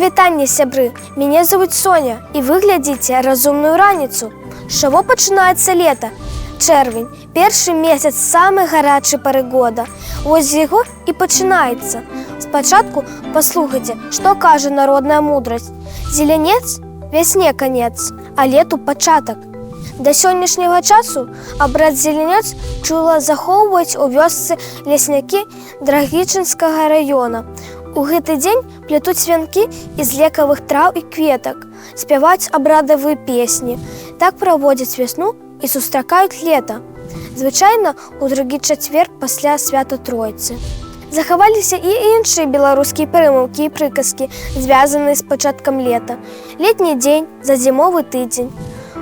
Прывітанне, сябры! Мяне зовут Соня, і вы глядзіце разумную раніцу. З чаго пачынаецца лета? Чэрвень, першы месяц самай гарачай пары года. Вось з яго і пачынаецца. Спачатку паслухайце, што кажа народная мудрасць. Зелянец – вясне канец, а лету пачатак. Да сённяшняга часу абрад зелянец чула захоўваюць у вёсцы леснякі Драгічынскага раёна. У гэты дзень плетуць вянкі з лекавых траў і кветак, спяваюць абрадавыя песні. Так праводзяць вясну і сустракаюць лета. Звычайна у другі чацвер пасля свята Тройцы. Захаваліся і іншыя беларускія прымаўкі і прыказкі, звязаныя з пачаткам лета. Летні дзень за зімовы тыдзень.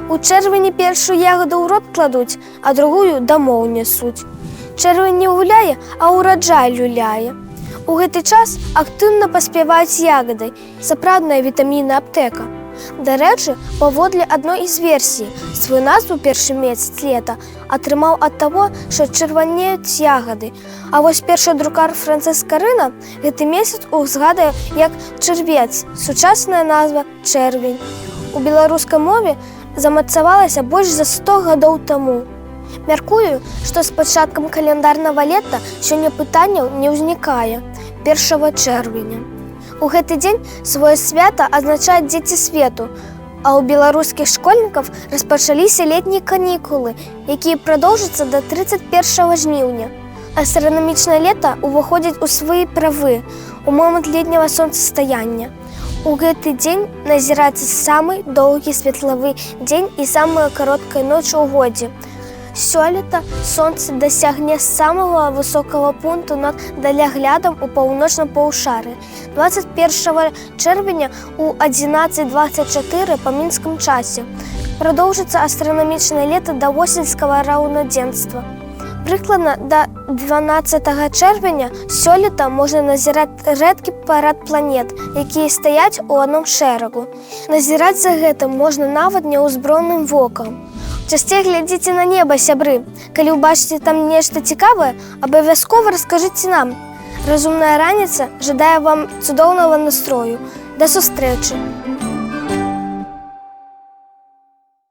У чэрвені першую ягоду ў рот кладуць, а другую дамоў нясуць. Чэрвень не гуляе, а ўраджай люляе. У гэты час актыўна паспяваюць ягады, сапраўдная вітамінная аптэка. Дарэчы, паводле адной з версій, сваю назву першы месяц лета атрымаў ад таго, што чырванеюць ягады. А вось першы друкар Францыск Скарына гэты месяц узгадае як чырвец, сучасная назва чэрвень. У беларускай мове замацавалася больш за 100 гадоў таму. Мяркую, што з пачаткам каляндарнага лета сёння пытанняў не ўзнікае 1 чэрвеня. У гэты дзень сваё свята азначаюць дзеці свету, а ў беларускіх школьнікаў распачаліся летнія канікулы, якія прадоўжацца да 31 жніўня. Астранамічнае лета ўваходзіць у свае правы у момант летняга сонцастаяння. У гэты дзень назіраецца самы доўгі светлавы дзень і самая кароткая ноч у годзе. Сёлета сонца дасягне самага высокага пункту над даляглядам у паўночным паўшар'і 21 чэрвеня ў 11:24 па мінскім часе. Прадоўжыцца астранамічнае лета да восеньскага раўнадзенства. Прыкладна да 12 чэрвеня сёлета можна назіраць рэдкі парад планет, якія стаяць у адном шэрагу. Назіраць за гэтым можна нават няўзброеным вокам. Часцей глядзіце на неба, сябры. Калі ўбачыце там нешта цікавае, абавязкова раскажыце нам. Разумная раніца жадае вам цудоўнага настрою. Да сустрэчы!